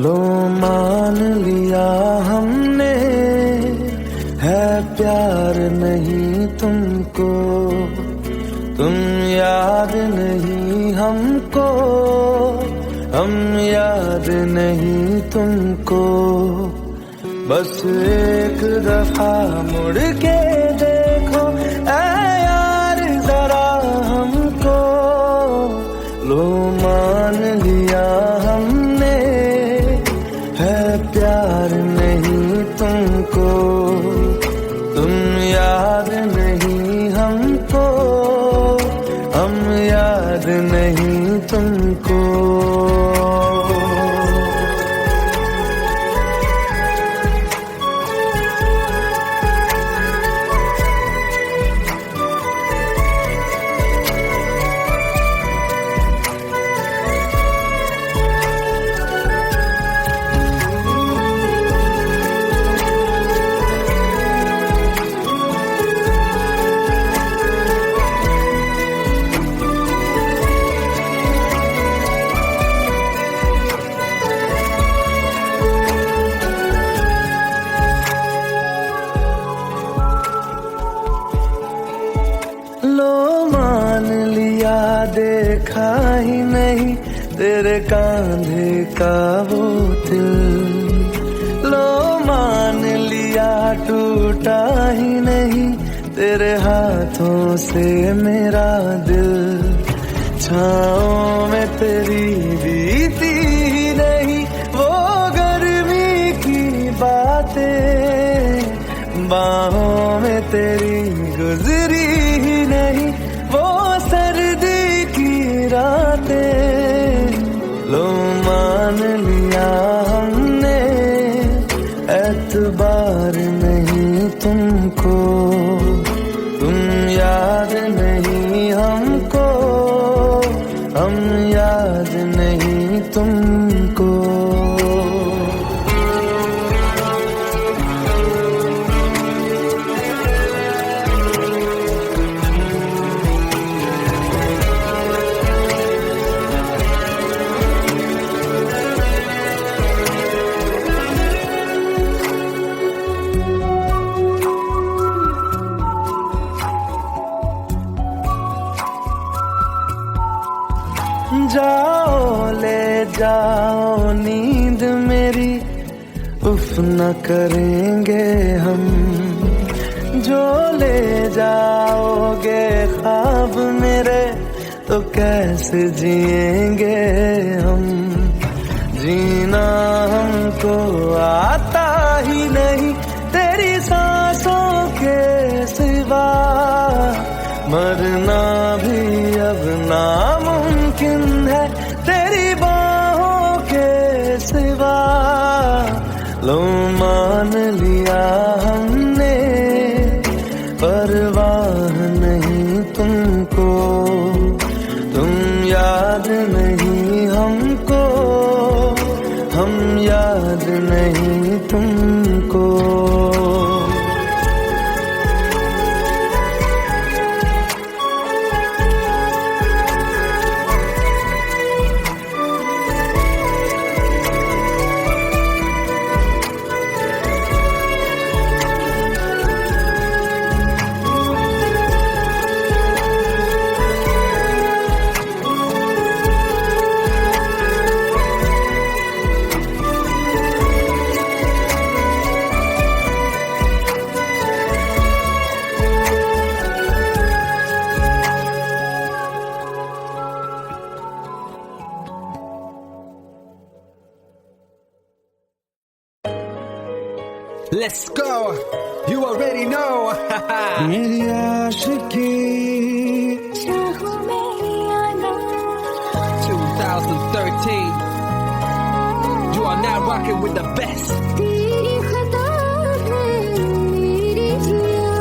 लो मान लिया हमने, है प्यार नहीं तुमको, तुम याद नहीं हमको, हम याद नहीं तुमको। बस एक दफा मुड़ के देखो ऐ यार जरा हमको, लो मान लिया हमने, है प्यार नहीं तुमको, तुम याद नहीं हमको, हम याद नहीं तुमको। देखा ही नहीं तेरे कांधे का वो दिल, लो मान लिया टूटा ही नहीं तेरे हाथों से मेरा दिल। छाँव में तेरी बीती ही नहीं वो गर्मी की बातें, बाहों में तेरी गुजरी ही नहीं वो सर्दी की रातें। लो मान लिया हमने, एतबार नहीं तुमको, तुम याद नहीं हमको, हम याद नहीं तुमको। जाओ ले जाओ नींद मेरी, उफ न करेंगे हम, जो ले जाओगे ख्वाब मेरे तो कैसे जिएंगे हम। जीना हमको आता ही नहीं तेरी सांसों के सिवा, मरना भी अब नामुमकिन है तेरी बाहों के सिवा। लो मान लिया हमने, परवाह नहीं तुमको, तुम याद नहीं हमको, हम याद नहीं तुमको। Let's go, you already know. मेरी आशिकी 2013, you are now rocking with the best. मेरी बाहों में तेरा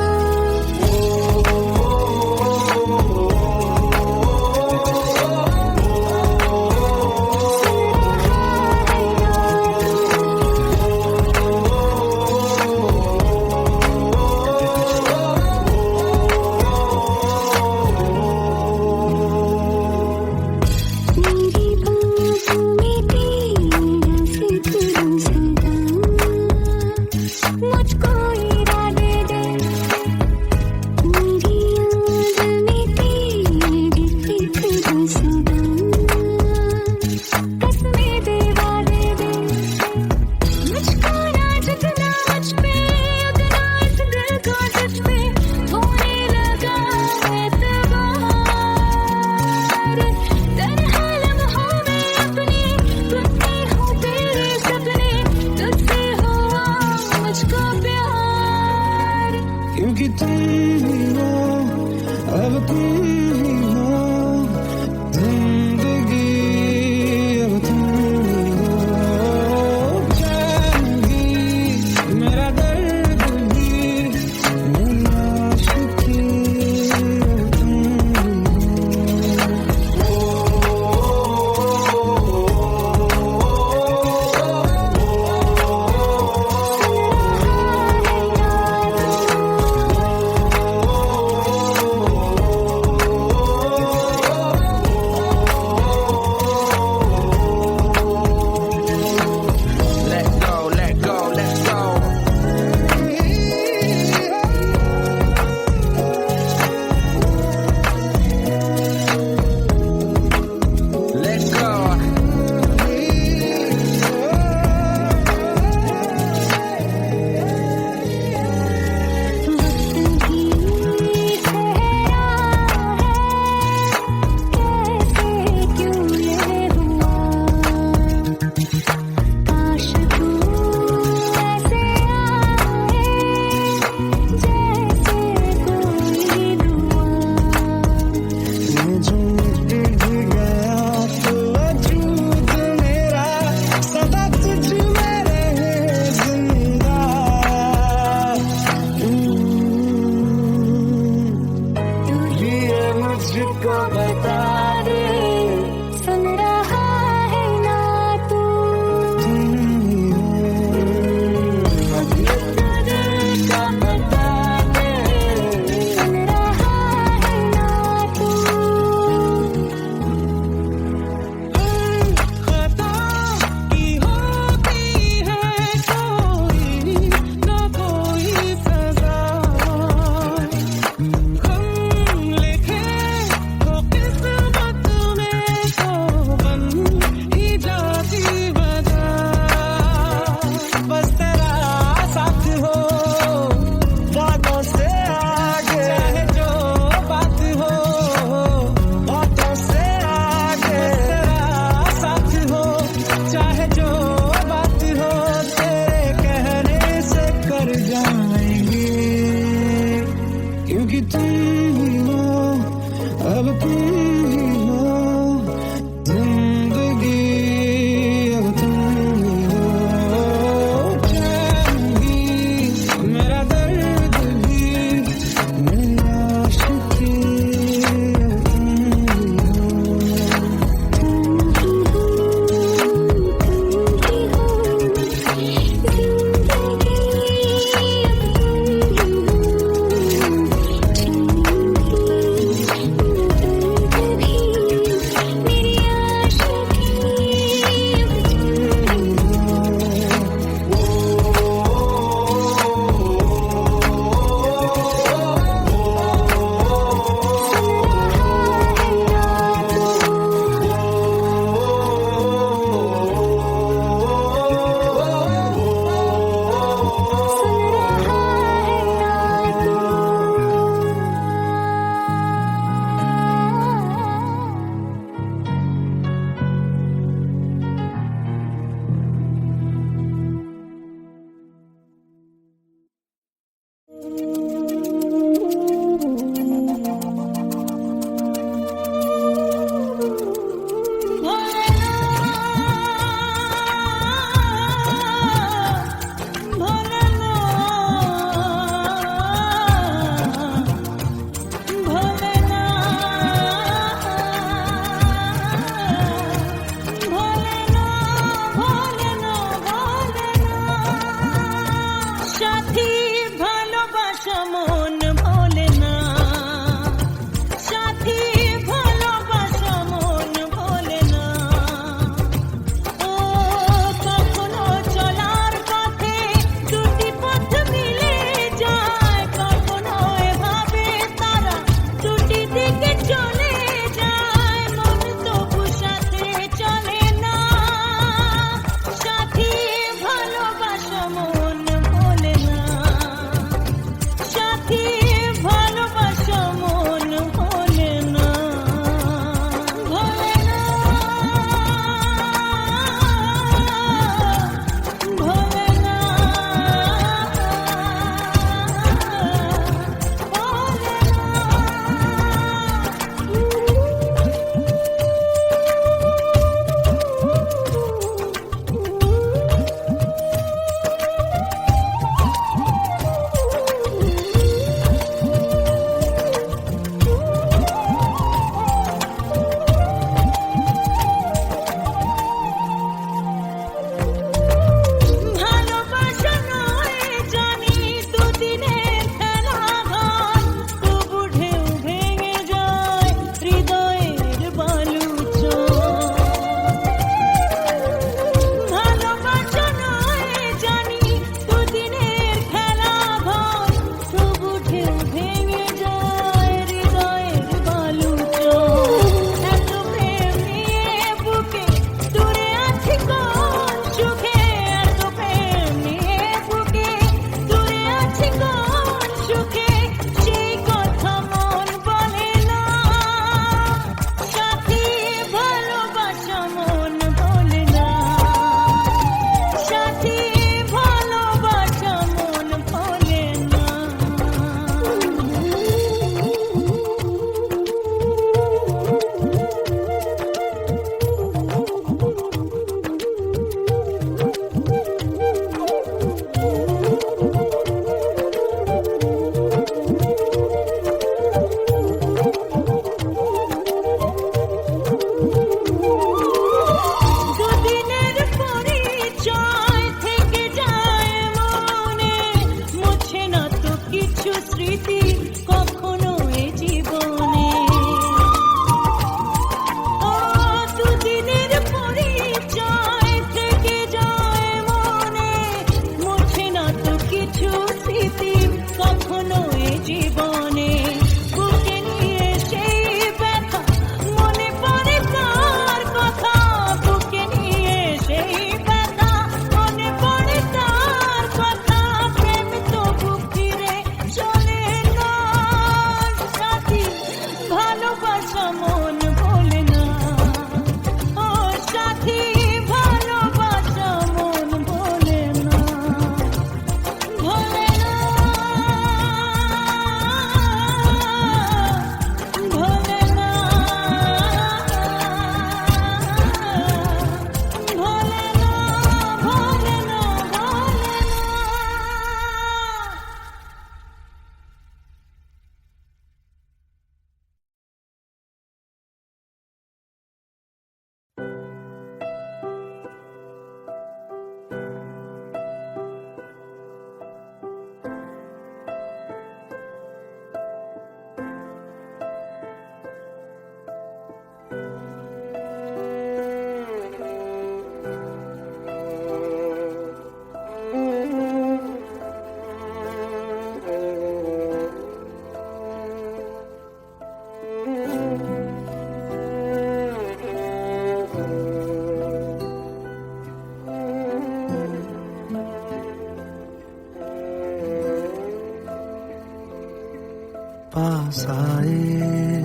पास आए,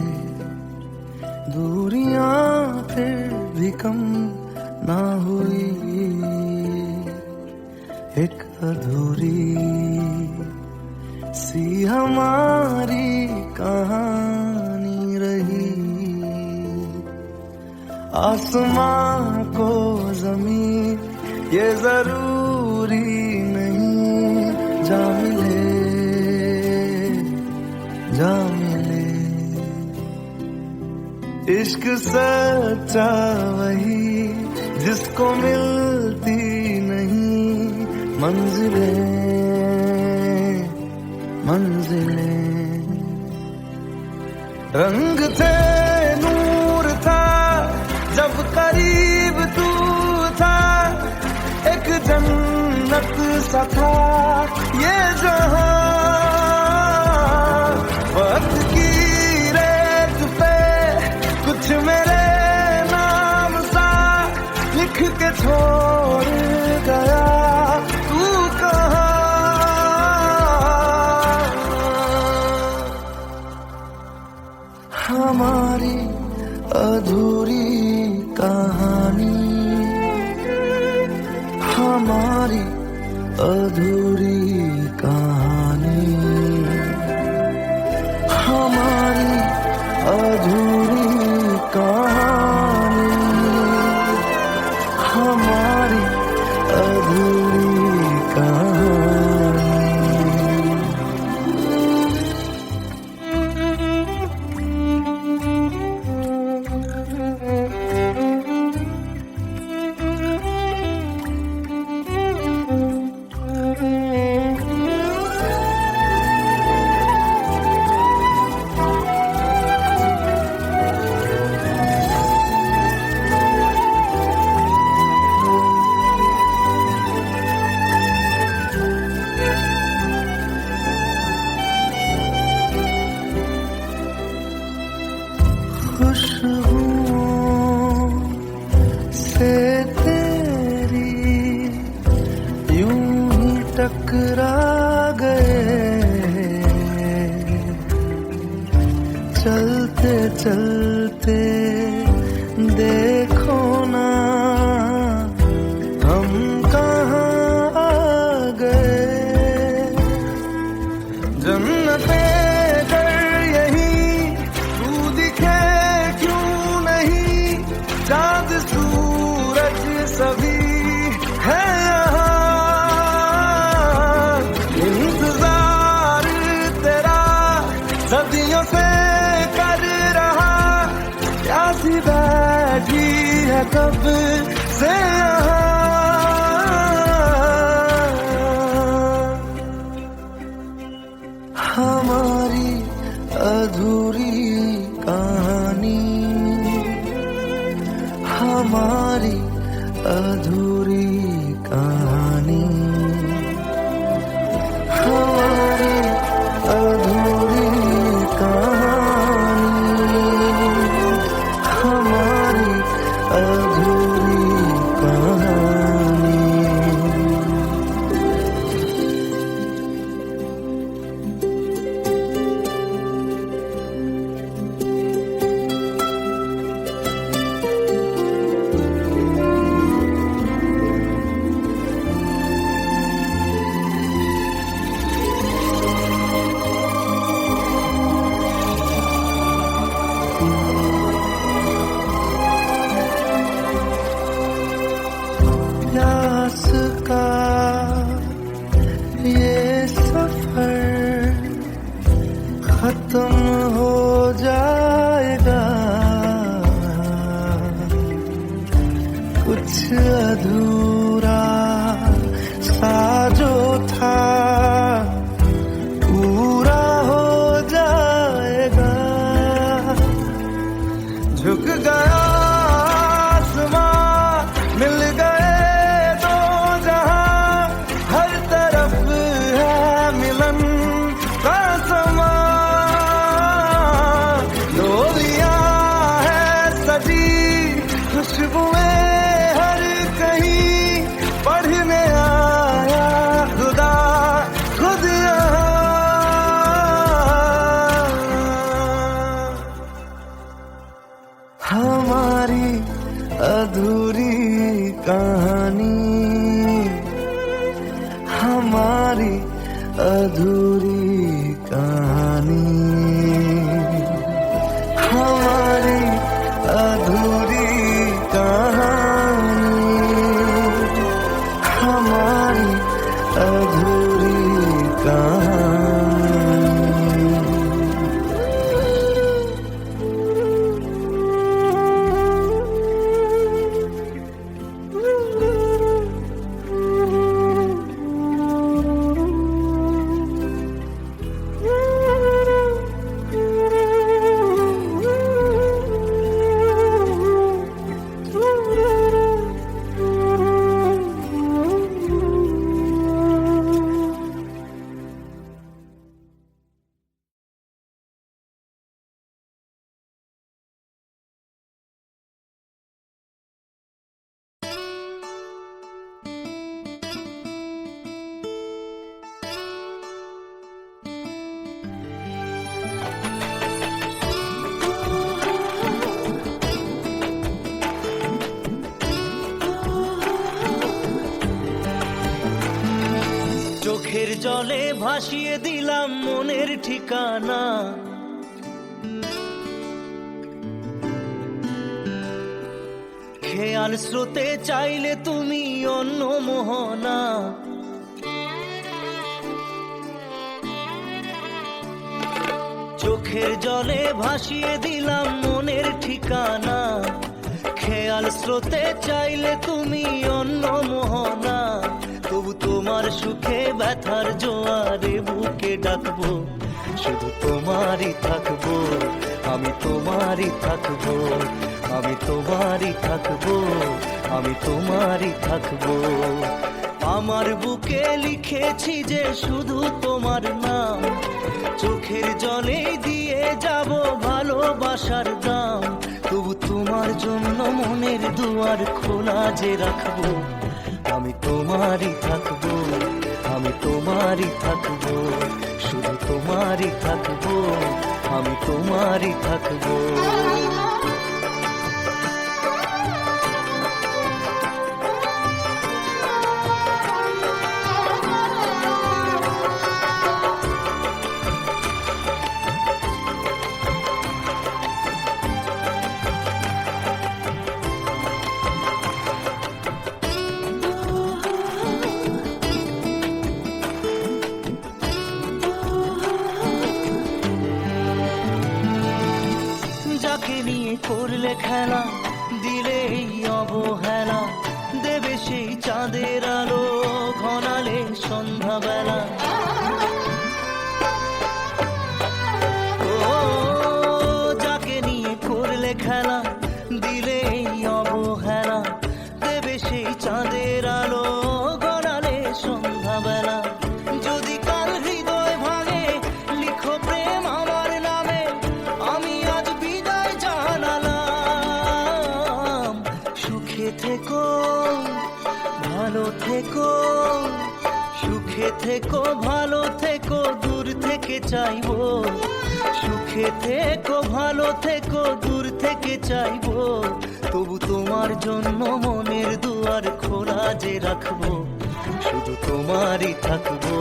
दूरियां फिर भी कम ना हुई, एक अधूरी सी हमारी कहानी रही। आसमां को जमीन ये जरूरी नहीं, जा मिले जा मिले। इश्क सच्चा वही जिसको मिलती नहीं मंजिलें मंजिलें। रंग थे नूर था जब करीब तू था, एक जन्नत सा था ये जहां। वक्त की रेत पे कुछ मेरे नाम सा लिख के छोड़ गया, तू कहाँ? हमारी अधूरी कहानी, हमारी अधूरी कहानी, हमारी अधूरी कहानी, हमारी अधूरी कहानी। खुशबुओं से तेरी यूं ही टकरा गए, चलते चलते देखो ना हम कहाँ आ गए। जन्नते चाँद सूरज सभी है यहाँ, इंतजार तेरा सदियों से कर रहा, प्यासी बैठी है कब से यहाँ। हमारी अधूरी कहानी, हमारी अधूरी कहानी, हमारी अधूरी कहानी, हमारी अधूरी कहानी। हमारी अधूरी कहानी, हमारी अधूरी कहानी, हमारी अधूरी कहानी। চোখের জলে ভাসিয়ে দিলাম মনের ঠিকানা, খেয়াল স্রোতে চাইলে তুমি অন্য মোহনা। চোখের জলে ভাসিয়ে দিলাম মনের ঠিকানা, খেয়াল স্রোতে চাইলে তুমি অন্য মোহনা। তবু তোমার সুখে ব্যথার জোয়ারে বুকে ডাকবো, শুধু তোমারই থাকবো, আমি তোমারই থাকবো, আমি তোমারই থাকবো, আমি তোমারই থাকবো। আমার বুকে লিখেছি যে শুধু তোমার নাম, চোখের জলে দিয়ে যাব ভালোবাসার দাম। তবু তোমার জন্য মনের দুয়ার খোলা যে রাখবো, আমি তোমারই থাকবো, আমি তোমারই থাকবো, শুধু তোমারই থাকবো, আমি তোমারই থাকবো। যাকে নিয়ে করলে খেলা, দিলে এই অবহেলা, দেবে সেই চাঁদের আলো ঘনালে সন্ধ্যাবেলা। ও যাকে নিয়ে করলে খেলা, দিলে এই অবহেলা, দেবে সেই চাঁদের আলো ঘনালে সন্ধ্যাবেলা। যদি কাল হৃদয় ভাঙে লিখো প্রেম আমার নামে, আমি আজ বিদায় জানালাম। সুখে থেকো ভালো থেকো, সুখে থেকো ভালো থেকো, দূর থেকে চাইবো। সুখে থেকো ভালো থেকো, দূর থেকে চাইবো। তবু তোমার জন্য মনের দুয়ার খোলা যে রাখবো, শুধু তোমারই থাকবো,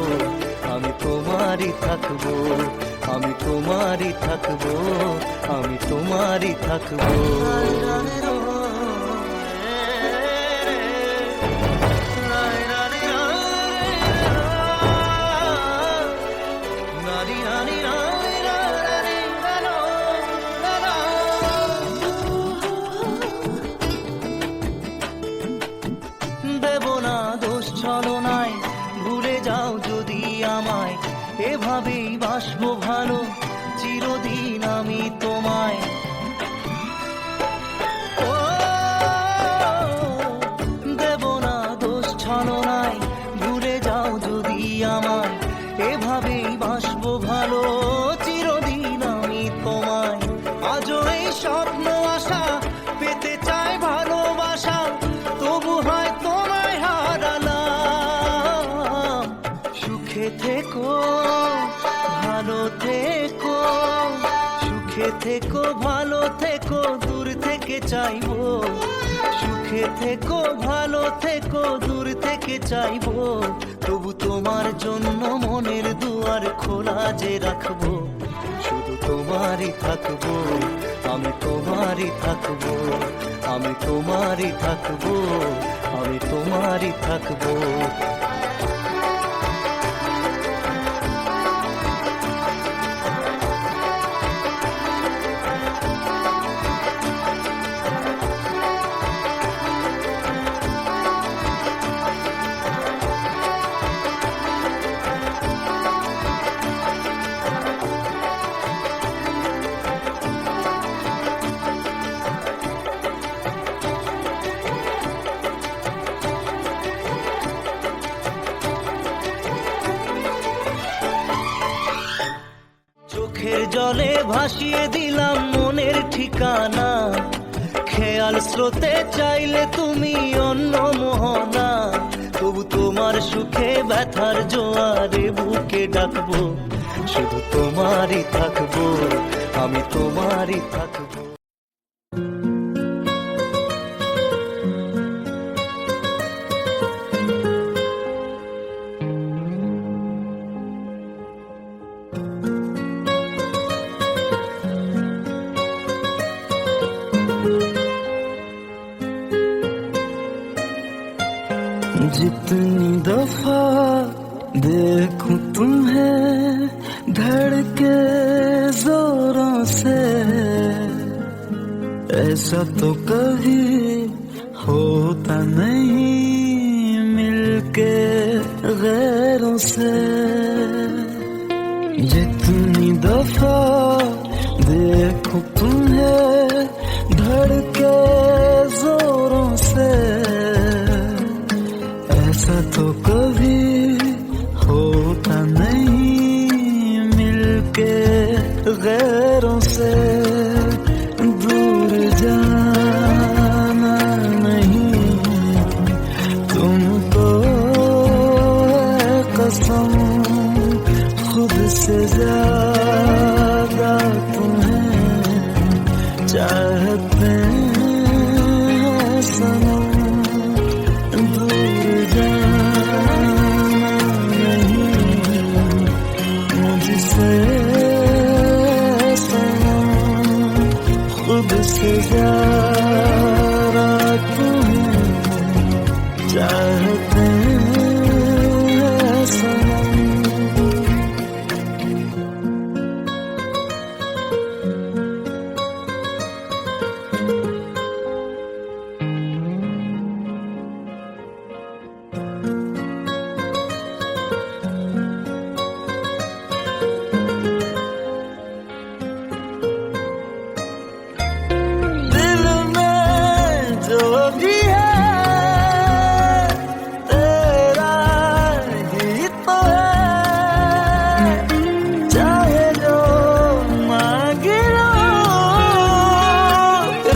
আমি তোমারই থাকবো, আমি তোমারই থাকবো, আমি তোমারই থাকবো। দেব না দোষ ছলনায়, ভুলে যাও যদি আমায়, এভাবেই বাসবো ভালো চিরদিন আমি তোমায়। ও দেব না দোষ ছলনায়, ভুলে যাও যদি আমায়, এভাবেই বাসবো ভালো চিরদিন আমি তোমায়। আজও এই স্বপ্ন আশা পেতে চাই ভালোবাসা, তবু হয় তোমায় হারালাম। সুখে থেকো ভালো থেকো, সুখে থেকো ভালো থেকো, দূর থেকে চাইবো। সুখে থেকো ভালো থেকো, দূর থেকে চাইবো। তবু তোমার থাকবো, শুধু তোমারই থাকবো, আমি তোমারই থাকবো, আমি তোমারই থাকবো, আমি তোমারই থাকবো। চোখের জলে ভাসিয়ে দিলাম মনের ঠিকানা, খেয়াল স্রোতে চাইলে তুমি অন্য মোহনা, তবু তোমার সুখে ব্যথার জোয়ারে বুকে ডাকবো, শুধু তোমারই থাকবো, আমি তোমারই থাকবো। जितनी दफा देखूं तुम्हें धड़के जोरों से, ऐसा तो कभी होता नहीं मिलके गैरों से। जितनी दफा देखूं तुम्हें धड़के जोरों से, ऐसा तो कभी होता नहीं मिलके गैरों से। दूर जाना नहीं तुमको है कसम, खुद से ज्यादा तुम्हें चाहते हैं सनम। दूर जाना नहीं मुझसे सनम, खुद से ज्यादा तुम्हें चाहते हैं सनम। दिल में जो भी है तेरा ही तो है, चाहे जो मांगे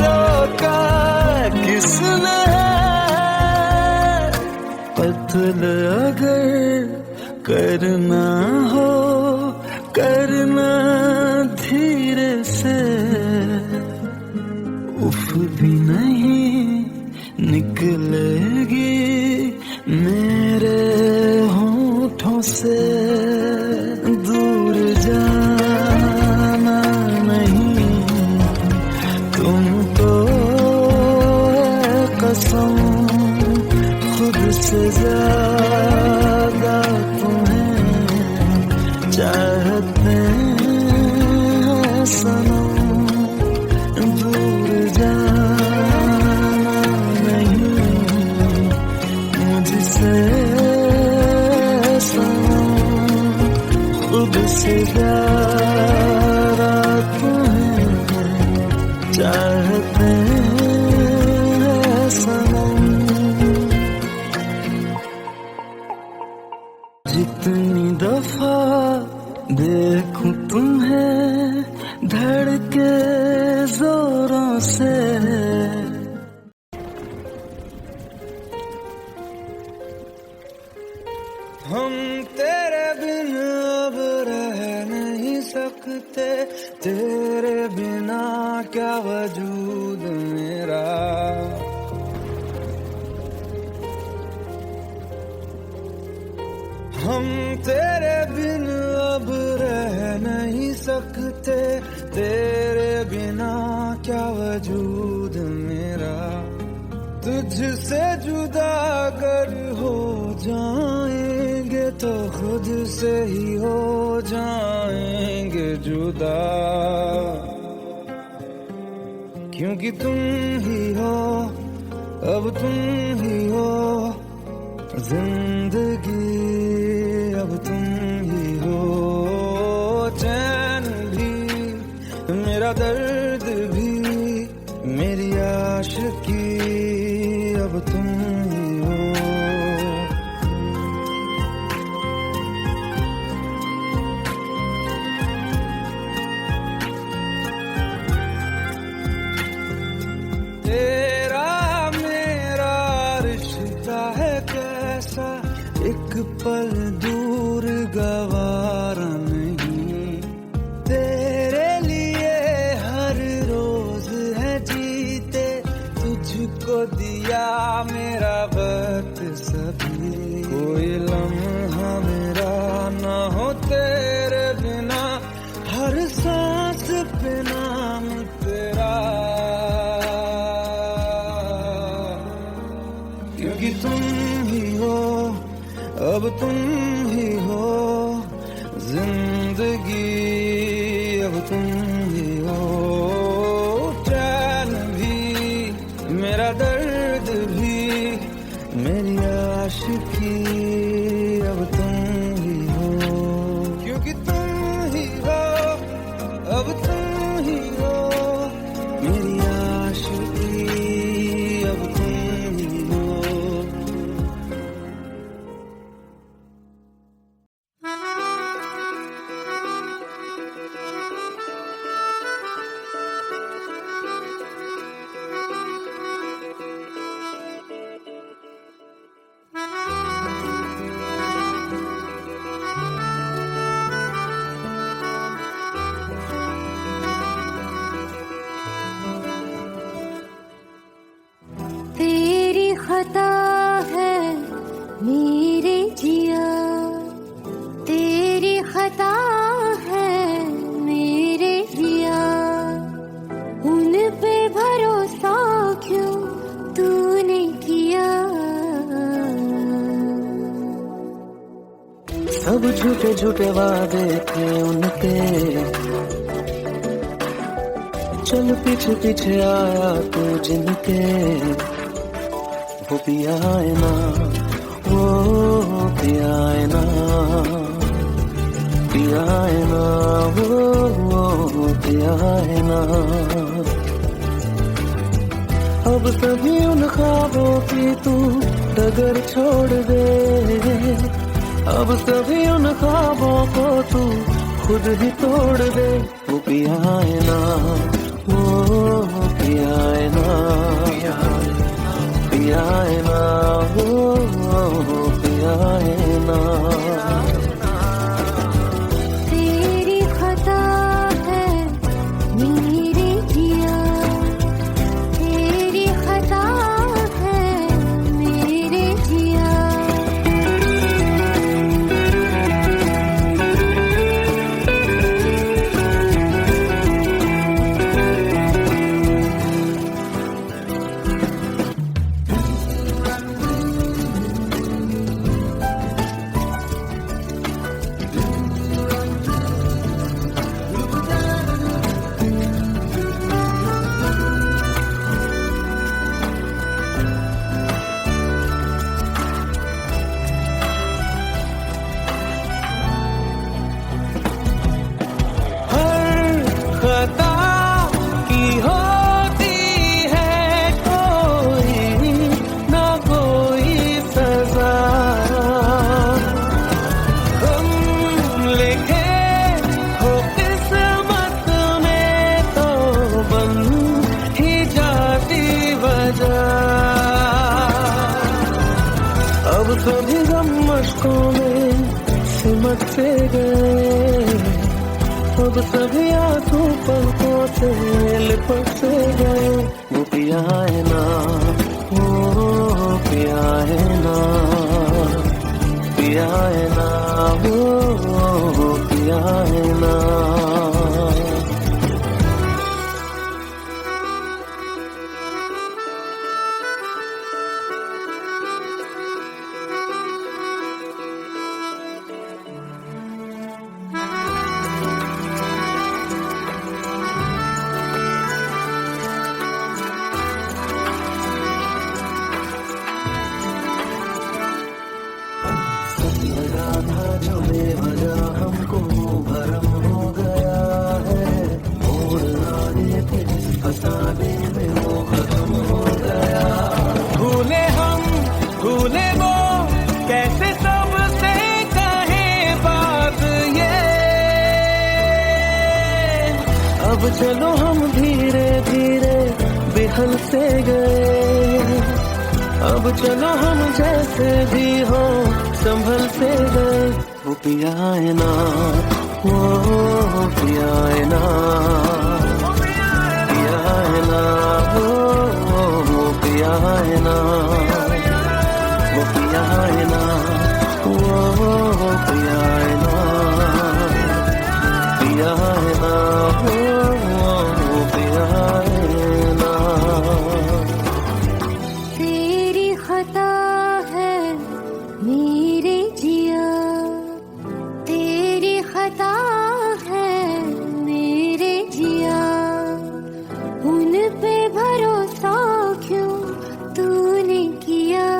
रोका किसने है। कत्ल अगर करना हो करना धीरे से, उफ भी नहीं निकलेगी मेरे होठों से। दूर जाना नहीं तुमको है कसम, खुद से ज्यादा तुम्हें चाहते हैं सनम। दूर जाना नहीं मुझसे सनम, खुद से ज्यादा तुम्हें चाहते हैं सनम। जितनी दफा देखूं तुम्हें धड़के जोरों से, हम तेरे बिन अब रह नहीं सकते, तेरे बिना क्या वजूद मेरा। हम तेरे बिन अब रह नहीं सकते तेरे बिना क्या वजूद मेरा तुझसे जुदा अगर हो जाएंगे तो खुद से ही हो जाएंगे जुदा क्योंकि तुम ही हो अब तुम ही हो जिंदगी अब तुम ही हो चैन भी मेरा दर्द भी मेरी आशिकी अब तुम ही हो तेरा मेरा रिश्ता है कैसा एक पल दूर गवारा नहीं तेरे लिए हर रोज है जीते तुझको दिया मेरा वक्त सभी कोई लम्हा मेरा ना हो तेरे बिना हर सांस पे नाम तेरा क्योंकि तुम ही हो अब तुम ही हो जिंदगी अब तुम ही हो चैन भी मेरा दर्द भी मेरी आशिकी अब तुम ही हो क्योंकि तुम ही हो अब तुम ही हो मेरी आशिकी अब तुम ही हो तेरी खता है मेरे जिया तेरी खता है मेरे जिया उन पे भरोसा क्यों तूने किया सब झूठे झूठे वादे थे उनके चल पीछे पीछे आया तू जिनके वो पिया है ना वो पिया है ना पिया है ना वो पिया है ना अब सभी उन ख्वाबों की तू डगर छोड़ दे अब सभी उन ख्वाबों को तू खुद ही तोड़ दे वो पिया है ना वो पिया है ना पिया है ना वो पिया है ना तेरी खता है मेरे जिया तेरी खता है मेरे जिया कभी गम मशकों में सिमट से गए, अब सभी आंसू पलकों से लिपट से गए। वो पिया है ना, वो पिया है ना, पिया है ना, वो पिया पिया है ना। जो बेवजह हमको भरम हो गया है, मोड़ आने थे फसाने में वो खत्म हो गया। भूले हम भूले वो, कैसे सबसे कहे बात ये। अब चलो हम धीरे धीरे बेहल से गए, अब चलो हम जैसे भी हो संभल से गए। वो पिया है ना, वो पिया है ना, पिया है ना, वो पिया है ना, वो पिया है ना, वो पिया है ना, पिया है ना, वो पिया है ना। तेरी खता है मेरे जिया, तेरी खता है मेरे जिया। उन पे भरोसा क्यों तूने किया।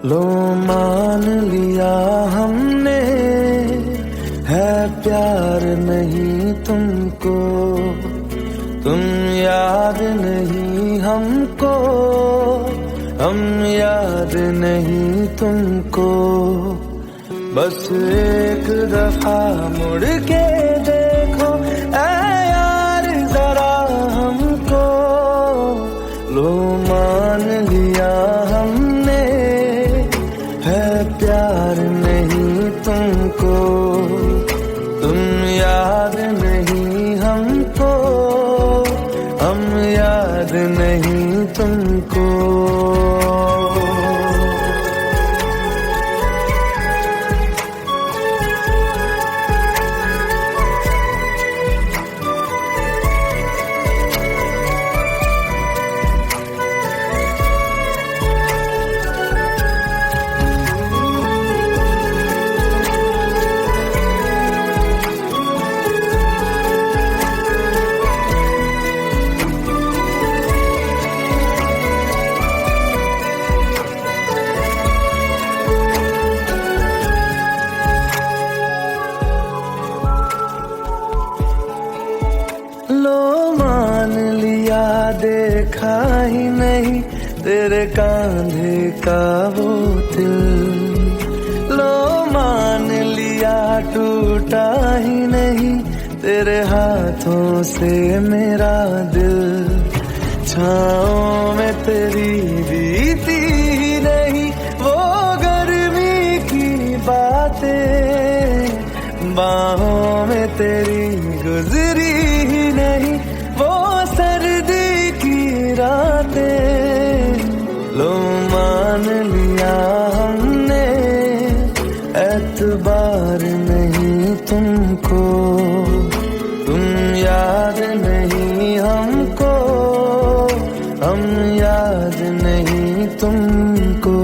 लो मान लिया हमने है प्यार नहीं तुमको, तुम याद नहीं हमको, हम याद नहीं तुमको। बस एक दफा मुड़ के देखो ऐ यार जरा हमको। लो मान लिया हमने है प्यार नहीं तुमको, तुम याद नहीं हमको, हम याद नहीं तुमको। देखा ही नहीं तेरे कांधे का वो दिल, लो मान लिया टूटा ही नहीं तेरे हाथों से मेरा दिल। छाँव में तेरी बीती ही नहीं वो गर्मी की बातें, बाहों में तेरी गुजरी ही नहीं वो सर्दी की रातें। लो मान लिया हमने एतबार नहीं तुमको, तुम याद नहीं हमको, हम याद नहीं तुमको।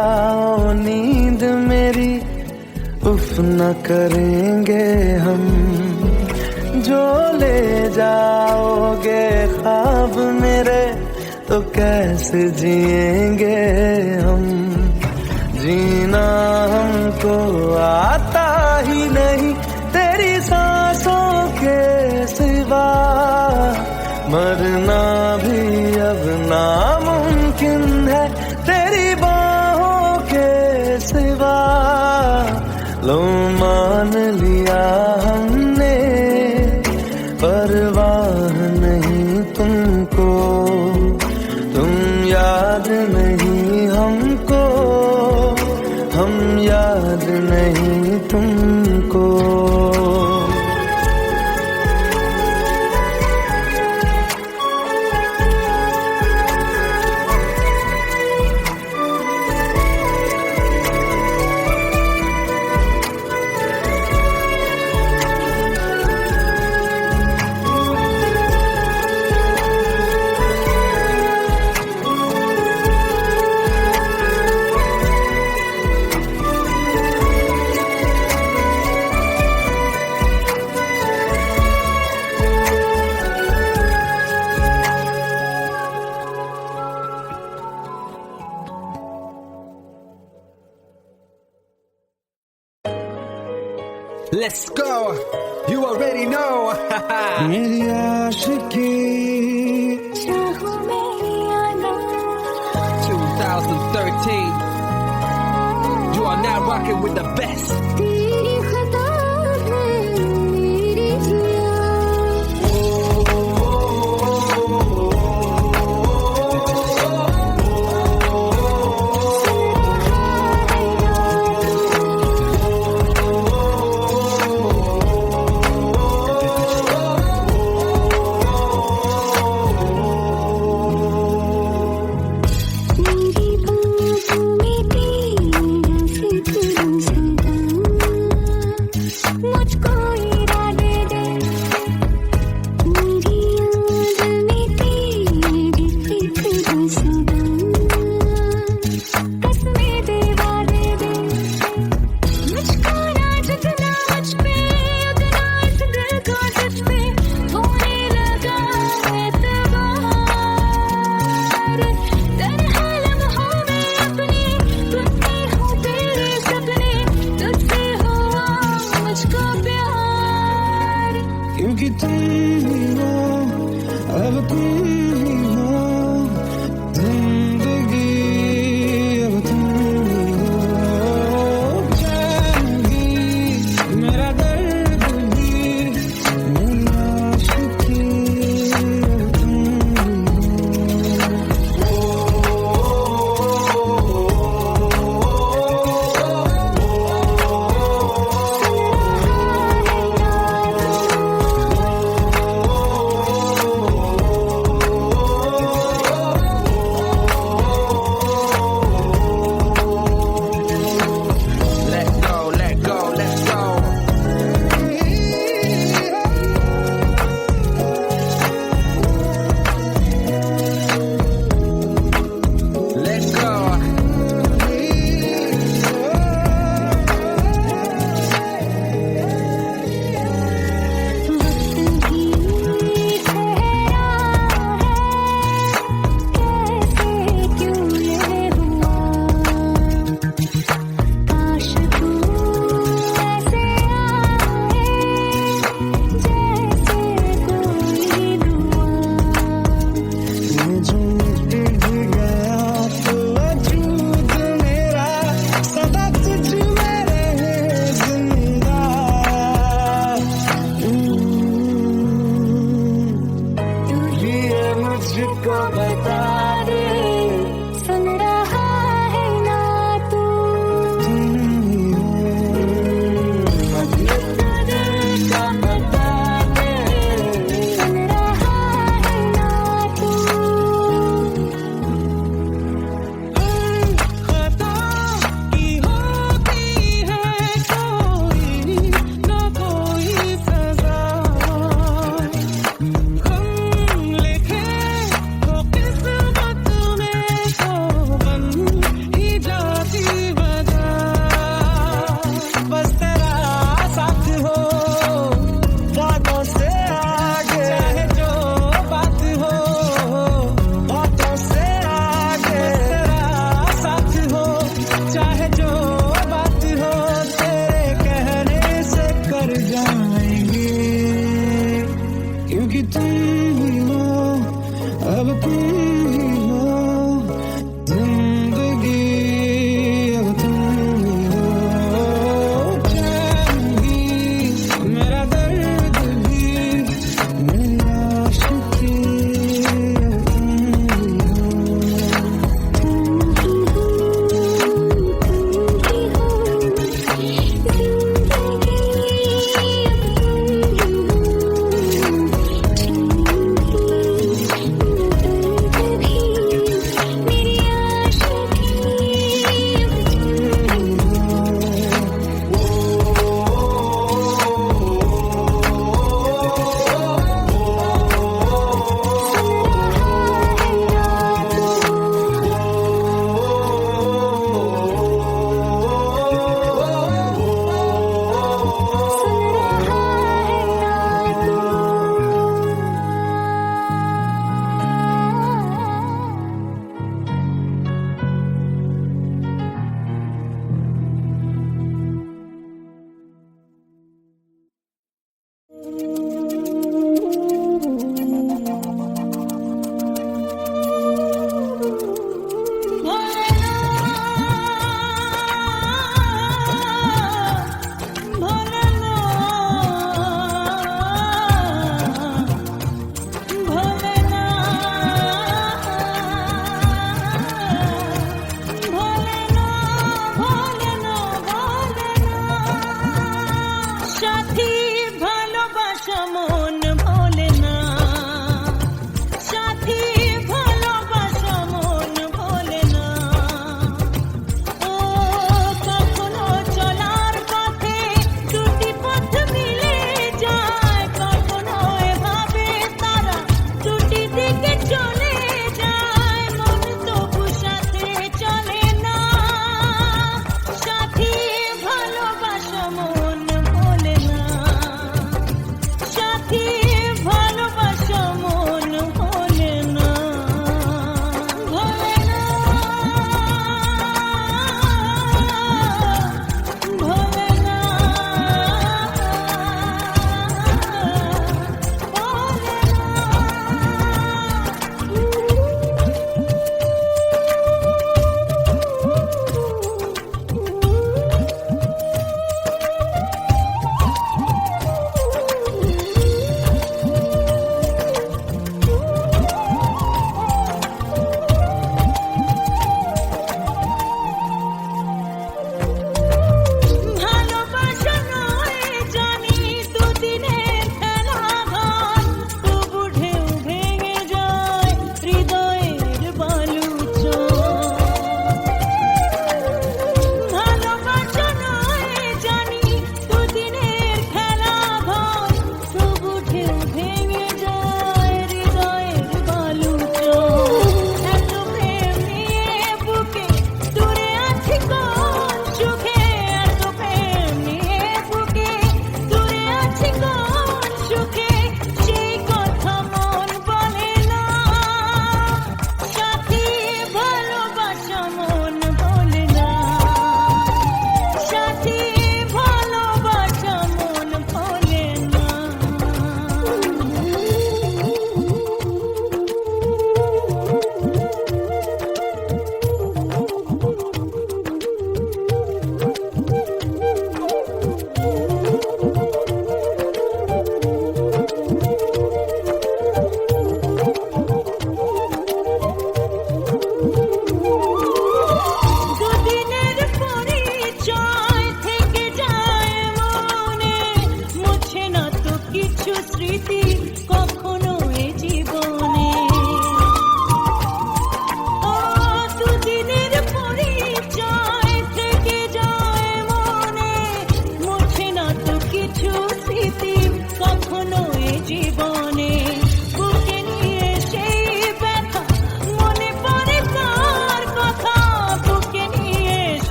जाओ नींद मेरी, उफ न करेंगे हम। जो ले जाओगे ख्वाब मेरे, तो कैसे जिएंगे हम। जीना हमको आता ही नहीं तेरी सांसों के सिवा, मरना भी अब नामुमकिन है तेरी बाहों के सिवा। लो मान लिया हमने, परवाह नहीं तुमको, तुम याद नहीं हमको, हम याद नहीं तुमको। Let's go. You already know. मेरी आशिकी 2013. You are now rocking with the best. तेरी खता है मेरी जिया, मेरी बाहों में तेरा फिक्र सदा।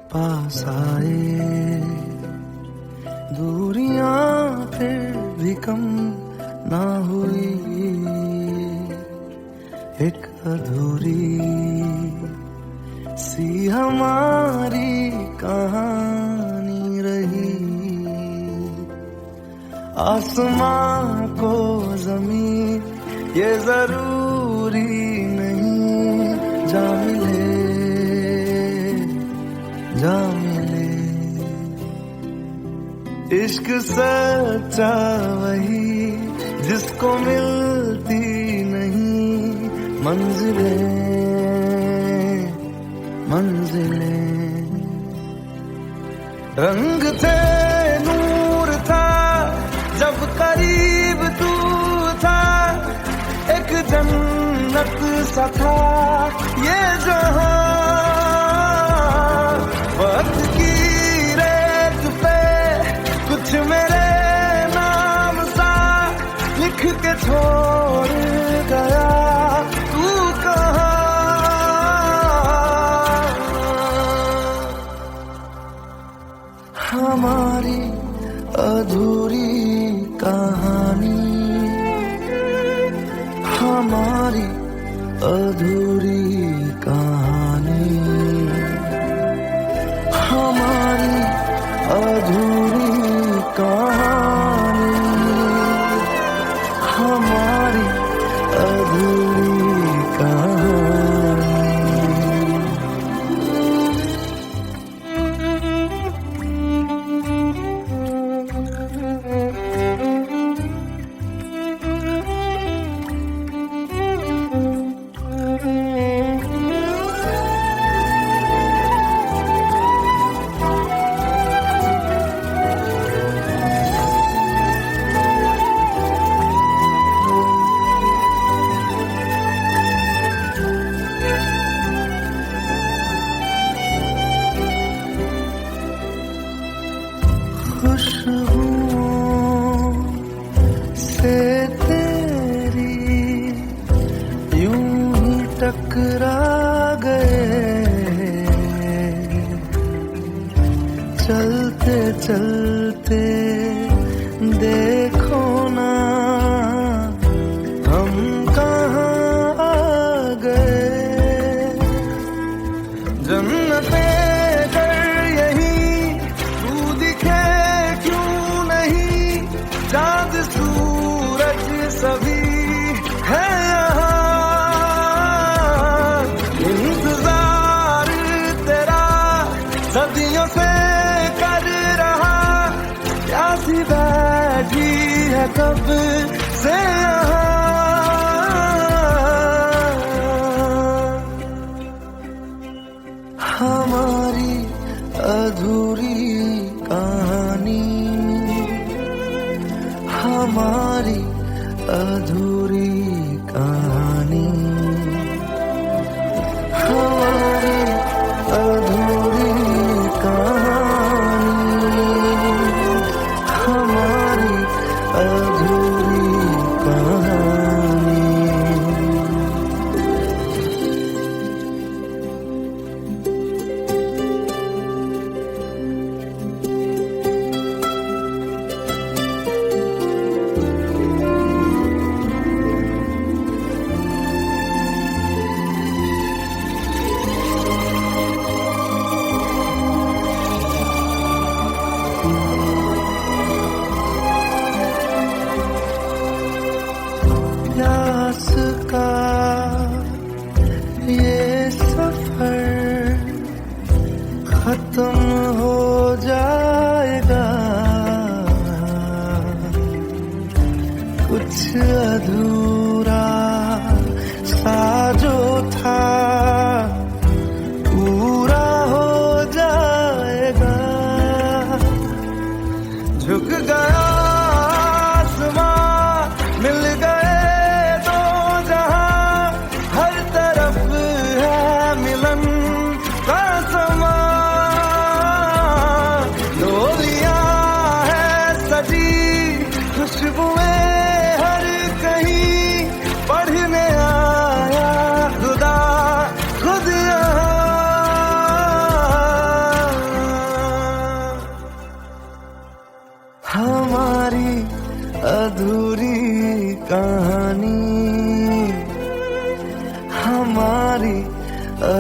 पास आए, दूरियां फिर भी कम ना हुई, एक अधूरी सी हमारी कहानी रही। आसमां को जमीन ये जरूरी नहीं, जा मिले जा मिले। इश्क सच्चा वही जिसको मिलती नहीं मंजिलें मंजिलें। रंग थे नूर था जब करीब तू था, एक जन्नत सा था ये जहां। वक्त की रेत पे कुछ मेरे नाम सा लिख के छोड़ गया, तू कहाँ? हमारी अधूरी कहानी, हमारी अधूरी कहानी, हमारी अधूरी कहानी, हमारी अधूरी कहानी। खुशबुओं से तेरी यूं ही टकरा गए, चलते चलते देखो ना हम कहाँ आ गए। जन्नते चाँद सूरज सभी है यहाँ, इंतजार तेरा सदियों से कर रहा, प्यासी बैठी है कब से यहाँ। हमारी अधूरी कहानी, हमारी अधूरी कहानी, हमारी अधूरी कहानी, हमारी अधूरी कहानी।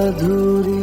अधूरी